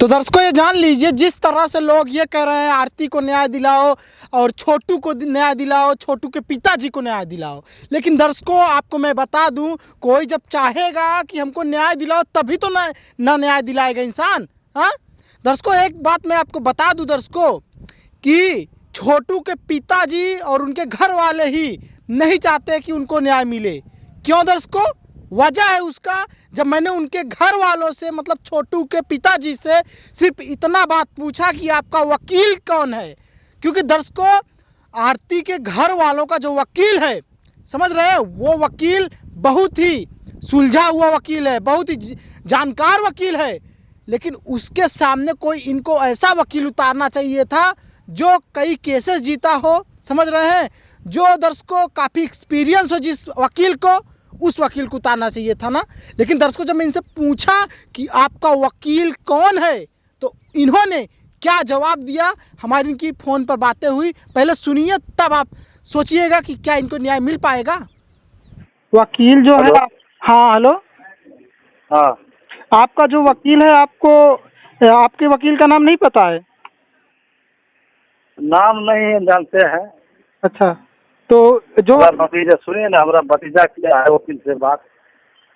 तो दर्शकों ये जान लीजिए, जिस तरह से लोग ये कह रहे हैं आरती को न्याय दिलाओ और छोटू को न्याय दिलाओ, छोटू के पिताजी को न्याय दिलाओ, लेकिन दर्शकों आपको मैं बता दूं, कोई जब चाहेगा कि हमको न्याय दिलाओ तभी तो ना न्याय दिलाएगा इंसान। हाँ दर्शकों, एक बात मैं आपको बता दूं दर्शकों कि छोटू के पिताजी और उनके घर वाले ही नहीं चाहते कि उनको न्याय मिले। क्यों दर्शकों? वजह है उसका, जब मैंने उनके घर वालों से मतलब छोटू के पिताजी से सिर्फ इतना बात पूछा कि आपका वकील कौन है, क्योंकि दर्शकों आरती के घर वालों का जो वकील है, समझ रहे हैं, वो वकील बहुत ही सुलझा हुआ वकील है, बहुत ही जानकार वकील है, लेकिन उसके सामने कोई इनको ऐसा वकील उतारना चाहिए था जो कई केसेस जीता हो, समझ रहे हैं, जो दर्शकों काफ़ी एक्सपीरियंस हो जिस वकील को, उस वकील को उतारना चाहिए था ना। लेकिन दर्शकों जब मैं इनसे पूछा कि आपका वकील कौन है तो इन्होंने क्या जवाब दिया, हमारी इनकी फ़ोन पर बातें हुई, पहले सुनिए तब आप सोचिएगा कि क्या इनको न्याय मिल पाएगा। वकील जो है, हाँ हेलो, हाँ आपका जो वकील है, आपको आपके वकील का नाम नहीं पता है? नाम नहीं जानते हैं। अच्छा, तो जो भतीजा सुनिए ना, हमारा भतीजा किया है वकील से बात,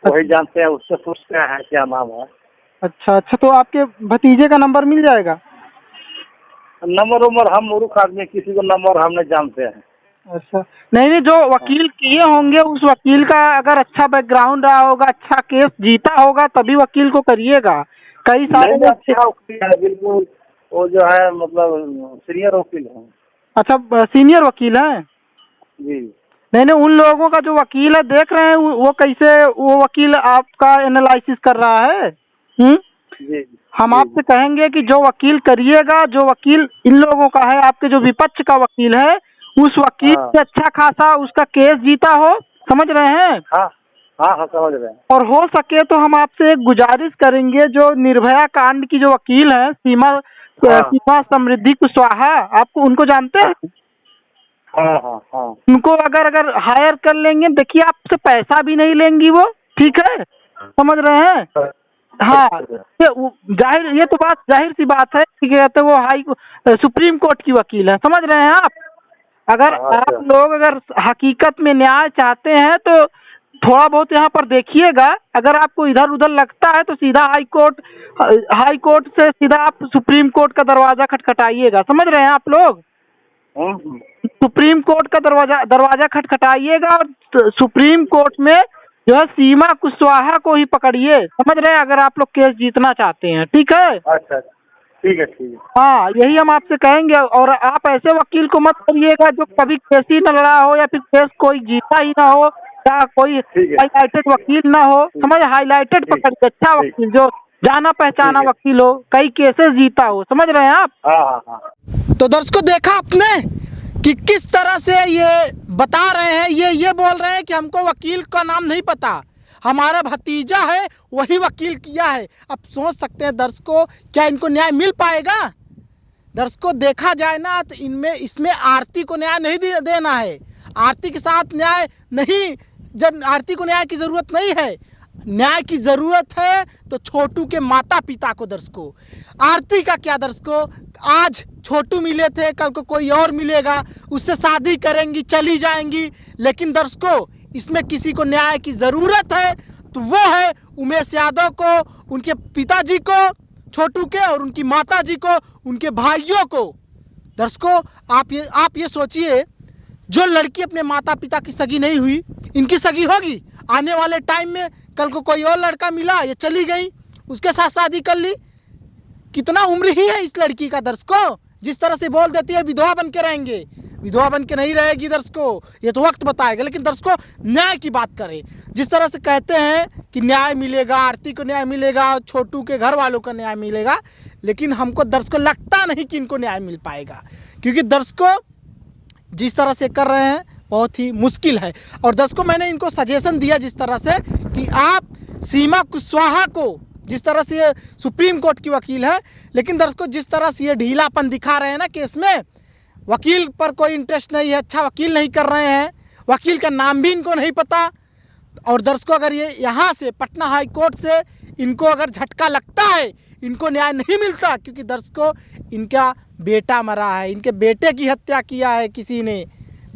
वही जानते हैं, उससे पूछते हैं क्या नाम है। अच्छा अच्छा, तो आपके भतीजे का नंबर मिल जाएगा? नंबर उम्र हम मूर्ख आदमी, किसी को नंबर हम नहीं जानते हैं। अच्छा, नहीं नहीं, जो वकील किए होंगे उस वकील का अगर अच्छा बैकग्राउंड रहा होगा, अच्छा केस जीता होगा, तभी वकील को करिएगा। कई सारे अच्छा वकील है बिल्कुल, वो जो है मतलब सीनियर वकील है। अच्छा, सीनियर वकील है जी। नहीं नहीं, उन लोगों का जो वकील है, देख रहे हैं वो कैसे वो वकील आपका एनालिसिस कर रहा है। जी हम आपसे कहेंगे कि जो वकील करिएगा, जो वकील इन लोगों का है, आपके जो विपक्ष का वकील है, उस वकील से अच्छा खासा उसका केस जीता हो, समझ रहे हैं। हाँ हाँ हाँ समझ रहे हैं। और हो सके तो हम आपसे एक गुजारिश करेंगे, जो निर्भया कांड की जो वकील है सीमा समृद्धि कुशवाहा, आपको उनको जानते हैं? हाँ हाँ हाँ, उनको अगर हायर कर लेंगे, देखिए आपसे पैसा भी नहीं लेंगी वो, ठीक है, समझ रहे हैं। हाँ, ये तो बात जाहिर सी बात है कि कहते वो सुप्रीम कोर्ट की वकील है, समझ रहे हैं आप। अगर आप लोग अगर हकीकत में न्याय चाहते हैं तो थोड़ा बहुत यहाँ पर देखिएगा, अगर आपको इधर उधर लगता है तो सीधा हाई कोर्ट से सीधा आप सुप्रीम कोर्ट का दरवाजा खटखटाइएगा, समझ रहे हैं आप लोग। सुप्रीम कोर्ट का दरवाजा खटखटाइएगा और सुप्रीम कोर्ट में जो है सीमा कुशवाहा को ही पकड़िए, समझ रहे हैं, अगर आप लोग केस जीतना चाहते हैं, ठीक है। अच्छा ठीक है ठीक है। हाँ, यही हम आपसे कहेंगे। और आप ऐसे वकील को मत करिएगा जो कभी केस ही न लड़ा हो, या फिर केस कोई जीता ही ना हो, या कोई हाईलाइटेड वकील ना हो, समझ, हाईलाइटेड पकड़िए, अच्छा वकील जो जाना पहचाना वकील हो, कई केसेस जीता हो, समझ रहे हैं आप। हाँ हाँ। तो दर्शकों देखा आपने कि किस तरह से ये बता रहे हैं, ये बोल रहे हैं कि हमको वकील का नाम नहीं पता, हमारा भतीजा है वही वकील किया है। अब सोच सकते हैं दर्शकों, क्या इनको न्याय मिल पाएगा? दर्शकों देखा जाए ना तो इसमें आरती को न्याय नहीं देना है, आरती के साथ न्याय नहीं, जब आरती को न्याय की ज़रूरत नहीं है, न्याय की ज़रूरत है तो छोटू के माता पिता को। दर्शकों आरती का क्या दर्शकों, आज छोटू मिले थे, कल को कोई और मिलेगा, उससे शादी करेंगी, चली जाएंगी, लेकिन दर्शकों इसमें किसी को न्याय की ज़रूरत है तो वो है उमेश यादव को, उनके पिताजी को छोटू के, और उनकी माताजी को, उनके भाइयों को। दर्शकों आप ये सोचिए, जो लड़की अपने माता पिता की सगी नहीं हुई, इनकी सगी होगी आने वाले टाइम में, कल को कोई और लड़का मिला, ये चली गई, उसके साथ शादी कर ली, कितना उम्र ही है इस लड़की का। दर्शकों जिस तरह से बोल देती है विधवा बन के रहेंगे, विधवा बन के नहीं रहेगी दर्शकों, ये तो वक्त बताएगा। लेकिन दर्शकों न्याय की बात करें, जिस तरह से कहते हैं कि न्याय मिलेगा, आरती को न्याय मिलेगा, छोटू के घर वालों को न्याय मिलेगा, लेकिन हमको दर्शकों लगता नहीं कि इनको न्याय मिल पाएगा, क्योंकि दर्शकों जिस तरह से कर रहे हैं बहुत ही मुश्किल है। और दर्शकों मैंने इनको सजेशन दिया जिस तरह से कि आप सीमा कुशवाहा को, जिस तरह से ये सुप्रीम कोर्ट की वकील है, लेकिन दर्शकों जिस तरह से ये ढीलापन दिखा रहे हैं ना केस में, वकील पर कोई इंटरेस्ट नहीं है, अच्छा वकील नहीं कर रहे हैं, वकील का नाम भी इनको नहीं पता। और दर्शकों अगर ये यहाँ से पटना हाई कोर्ट से इनको अगर झटका लगता है, इनको न्याय नहीं मिलता, क्योंकि दर्शकों इनका बेटा मरा है, इनके बेटे की हत्या किया है किसी ने।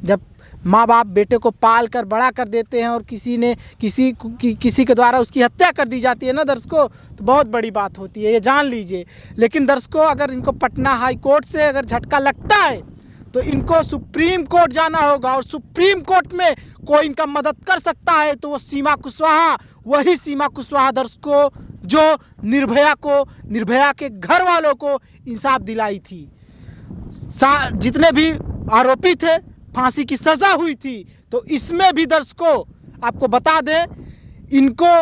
जब माँ बाप बेटे को पाल कर बड़ा कर देते हैं और किसी के द्वारा उसकी हत्या कर दी जाती है ना दर्शकों, तो बहुत बड़ी बात होती है, ये जान लीजिए। लेकिन दर्शकों अगर इनको पटना हाई कोर्ट से अगर झटका लगता है तो इनको सुप्रीम कोर्ट जाना होगा, और सुप्रीम कोर्ट में कोई इनका मदद कर सकता है तो वो सीमा कुशवाहा, वही सीमा कुशवाहा दर्शकों जो निर्भया के घर वालों को इंसाफ दिलाई थी। जितने भी आरोपी थे फांसी की सज़ा हुई थी, तो इसमें भी दर्शकों आपको बता दें, इनको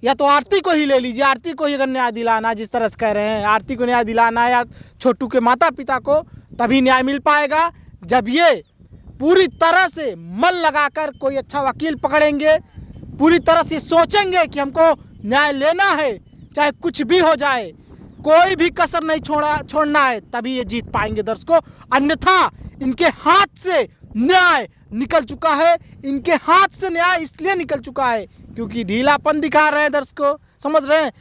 या तो आरती को ही ले लीजिए, आरती को ही अगर न्याय दिलाना, जिस तरह से कह रहे हैं आरती को न्याय दिलाना या छोटू के माता पिता को, तभी न्याय मिल पाएगा जब ये पूरी तरह से मन लगाकर कोई अच्छा वकील पकड़ेंगे, पूरी तरह से सोचेंगे कि हमको न्याय लेना है चाहे कुछ भी हो जाए, कोई भी कसर नहीं छोड़ना है, तभी ये जीत पाएंगे दर्शकों। अन्यथा इनके हाथ से न्याय निकल चुका है, इनके हाथ से न्याय इसलिए निकल चुका है क्योंकि ढीलापन दिखा रहे हैं दर्शकों, समझ रहे हैं।